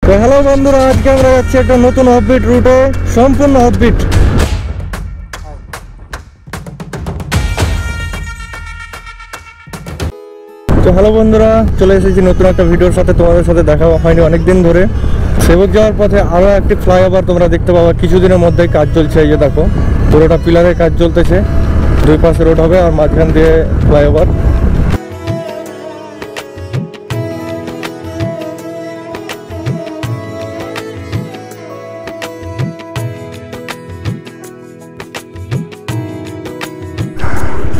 তো হ্যালো বন্ধুরা, আজকে আমরা যাচ্ছি একটা নতুন অফবিট রুটে, সম্পূর্ণ অফবিট। তো হ্যালো বন্ধুরা, চলে এসেছি নতুন একটা ভিডিওর সাথে। তোমাদের সাথে দেখা হয়নি অনেকদিন ধরে। সেবক যাওয়ার পথে আরও একটি ফ্লাইওভার তোমরা দেখতে পাবা, কিছুদিনের মধ্যেই কাজ চলছে। এই যে দেখো, পুরোটা পিলারের কাজ চলতেছে, দুই পাশে রোড হবে আর মাঝখান দিয়ে ফ্লাইওভার।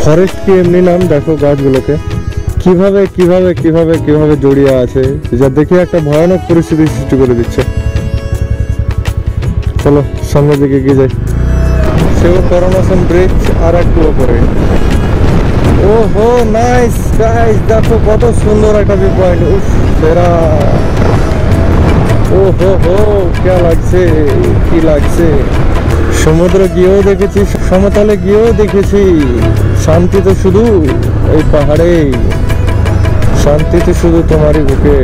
ফরেস্ট কি এমনি নাম, দেখো গাছগুলোকে কিভাবে কিভাবে কিভাবে কিভাবে জড়িয়ে আছে, যা দেখে একটা ভয়ানক পরিস্থিতি সৃষ্টি করে দিচ্ছে। চলো সামনের দিকে এগিয়ে যাই। সেও করোনাশন ব্রিজ আর একটু উপরে। ও হো নাইস গাইস, দেখো কত সুন্দর একটা ভিউ পয়েন্ট। উফ সেরা। ও হো হো কে লাগছে, কি লাগছে। সমুদ্র গিয়েও দেখেছি, সমতলে গিয়েও দেখেছি, শান্তি তো শুধু এই পাহাড়ে, শান্তি তো শুধু তোমারই বুকে।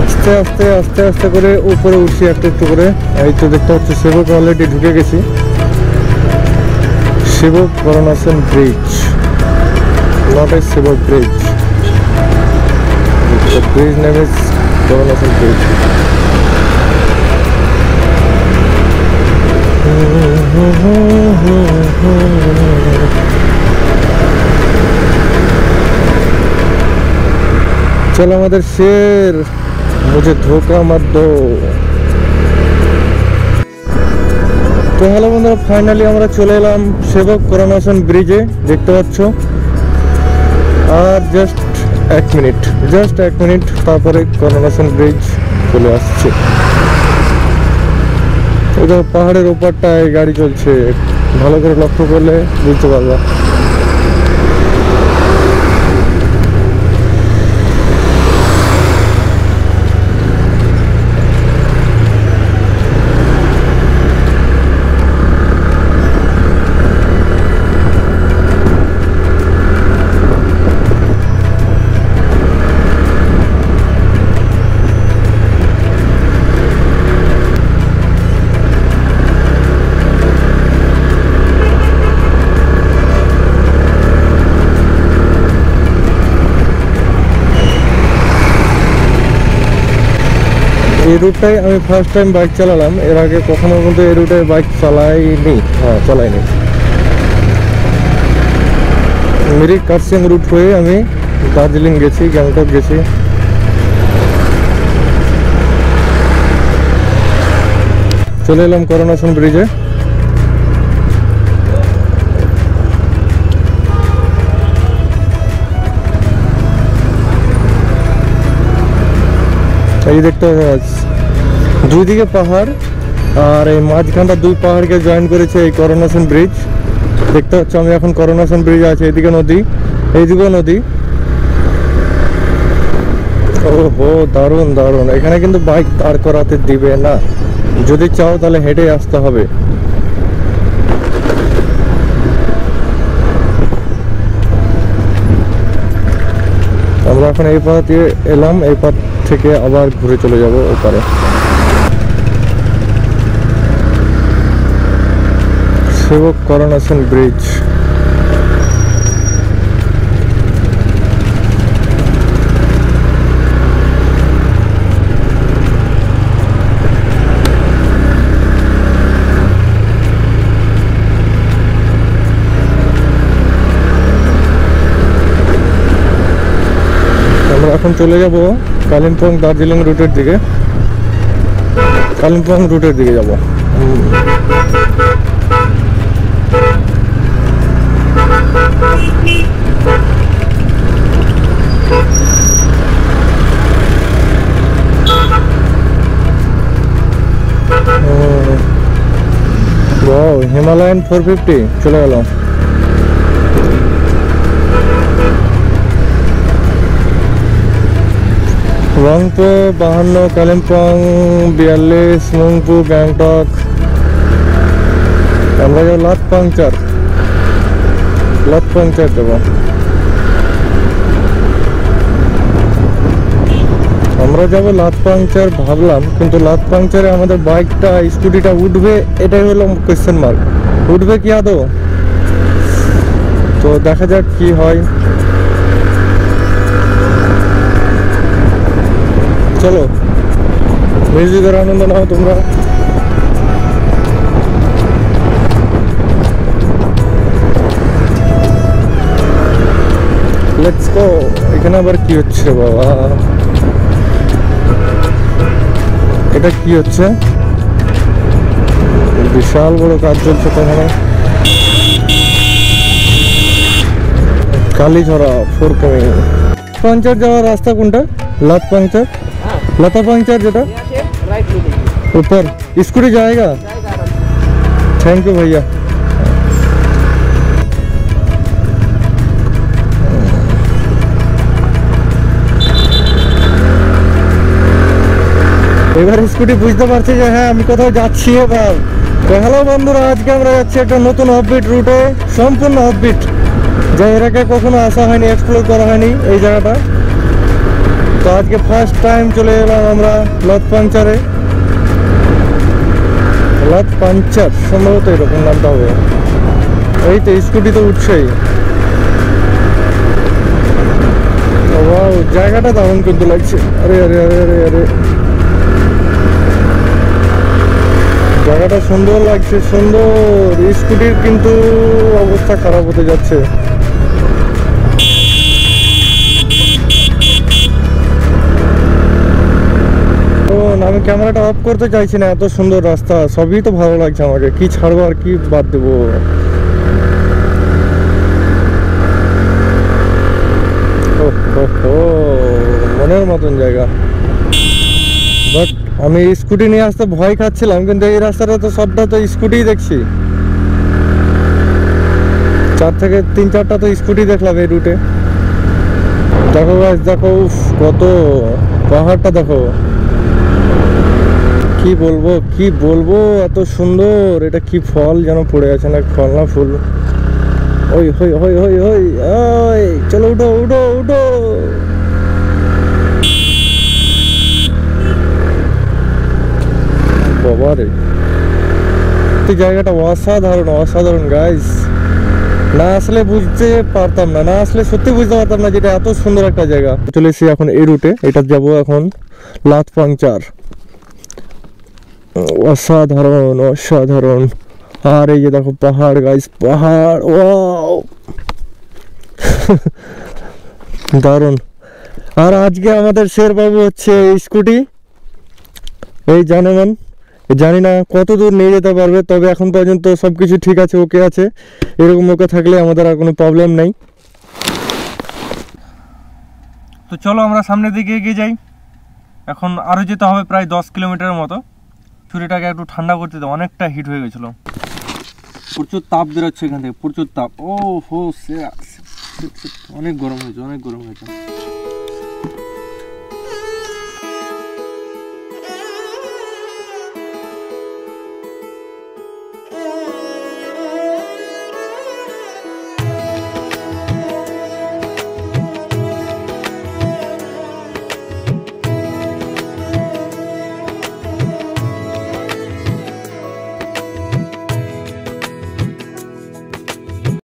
আস্তে আস্তে আস্তে আস্তে করে উপরে উঠছি একটু একটু করে। এই তো দেখতে হচ্ছে সেবক অলরেডি ঢুকে গেছি। সেবক করোনাশন ব্রিজ, নট এ সেবক bridge. The bridge name is Coronation Bridge. चलो আমাদের শের, मुझे धोखा मत दो। তো হ্যালো বন্ধুরা, ফাইনালি আমরা চলে এলাম সেবক করোনাশন ব্রিজে, দেখতে পাচ্ছ। আর জাস্ট এক মিনিট তারপরে করোনাশন ব্রিজ চলে আসছে। ওদের পাহাড়ের ওপরটায় গাড়ি চলছে, ভালো করে লক্ষ্য করলে বুঝতে পারবা। এই রুটটাই আমি ফার্স্ট টাইম বাইক চালালাম, এর আগে কখনো কিন্তু এই রুটে বাইক চালাইনি। চালাইনি। মিরিক কার্সিয়াং রুট হয়ে আমি দার্জিলিং গেছি, গ্যাংটক গেছি। চলে এলাম করোনাশন ব্রিজে। এই দেখতে দুই দিকে পাহাড়, আর এই মাঝখানটা দুই পাহাড়কে জয়েন করেছে এই করোনাশন ব্রিজ। দেখতে পাচ্ছ আমি এখন করোনাশন ব্রিজ আছে, এদিকে নদী, এইদিকেও নদী। ও হো দারুণ দারুণ। এখানে কিন্তু বাইক দাঁড় করাতে দিবে না, যদি চাও তাহলে হেঁটে আসতে হবে। আমরা এখন এই পাশ দিয়ে এলাম, এই পাশ থেকে আবার ঘুরে চলে যাব ওপারে। সেবক করোনাশন ব্রিজ। আমরা এখন চলে যাব কালিম্পং দার্জিলিং রুটের দিকে। কালিম্পং রুটের দিকে যাব। হিমালয়ান 450 চলে গেলাম। রংপো 52, কালিম্পং 42, মুংপু, গ্যাংটক। আমরা যাবো লাট পাংচার দেবো। আমরা যাবো লাত পাংচার ভাবলাম, কিন্তু লাত পাংচারে আমাদের বাইকটা স্কুটিটা উঠবে এটাই হলো কোয়েশ্চেন মার্ক। উঠবে কি আদৌ? তো দেখা যাক কি হয়। চলো মিউজিকের আনন্দ নাও তোমরা। Let's go. এখানে আবার কি হচ্ছে বাবা? এটা কি হচ্ছে? বিশাল বড় কাজ চলছে তো এখানে। কালীঝরা 4 পয়েন্ট। পাংচার যাওয়ার রাস্তা কোনটা? लात पंक्चर, लता पंक्चर जेटा ऊपर स्कूटी जाएगा। थैंक यू भैया। এবার স্কুটি বুঝতে পারছি যে হ্যাঁ আমি কোথাও যাচ্ছি এবার। তো হ্যালো বন্ধুরা, আজকে আমরা যাচ্ছি একটা নতুন অফবিট রুটে, সম্পূর্ণ অফবিট, যা এর আগে কখনো আসা হয়নি, এক্সপ্লোর করা হয়নি এই জায়গাটা। তো আজকে ফার্স্ট টাইম চলে এলাম আমরা লাত পাংচারে। লাত পাংচার সম্ভবত এরকম নামটা হবে। এই তো স্কুটি তো উঠছেই। ওয়াও, জায়গাটা দারুণ কিন্তু লাগছে। আরে আরে আরে আরে আরে, জায়গাটা সুন্দর লাগছে, সুন্দর। স্কুটির কিন্তু অবস্থা খারাপ হতে যাচ্ছে। আমি ক্যামেরাটা অফ করতে চাইছি না, এত সুন্দর রাস্তা, সবই তো ভালো লাগছে আমাকে। কি ছাড়বো আর কি বাদ দেবো। মনের মতন জায়গা, বাট আমি স্কুটি নিয়ে আসতে ভয় খাচ্ছিলাম, কিন্তু এই রাস্তাটা তো সবটা তো স্কুটি দেখছি। 4 থেকে 3-4টা তো স্কুটি দেখলাম এই রুটে। দেখো গাছ, দেখো কত পাহাড়টা দেখো। কি বলবো কি বলবো, এত সুন্দর। এটা কি ফল যেন পড়ে আছে, না ফল না ফুল। ওই হই হই হই হই, ওই চলো উঠো উঠো উঠো। বাবা রে, জায়গাটা অসাধারণ অসাধারণ গাইস। না আসলে বুঝতে পারতাম না, না আসলে সত্যি বুঝতে পারতাম না যেটা এত সুন্দর একটা জায়গা। চলে এসেছি এখন এই রুটে, এটা যাবো এখন লাত পাংচার। অসাধারণ অসাধারণ। আর এই যে দেখো পাহাড় গাইস, পাহাড়, ওয়াও দারুণ। আর আজকে আমাদের শের বাবু হচ্ছে স্কুটি, এই জানেন, জানি না কত দূর নিয়ে যেতে পারবে, তবে এখন পর্যন্ত সবকিছু ঠিক আছে, ওকে আছে। এরকম ওকে থাকলে আমাদের আর কোনো প্রবলেম নেই। তো চলো আমরা সামনের দিকে এগিয়ে যাই। এখন আরও যেতে হবে প্রায় 10 কিলোমিটারের মতো। ছুরিটাকে একটু ঠান্ডা করতে দাও, অনেকটা হিট হয়ে গেছিলো। প্রচুর তাপ বেরোচ্ছে এখান থেকে, প্রচুর তাপ। ও হো, অনেক গরম হয়েছে, অনেক গরম হয়েছে।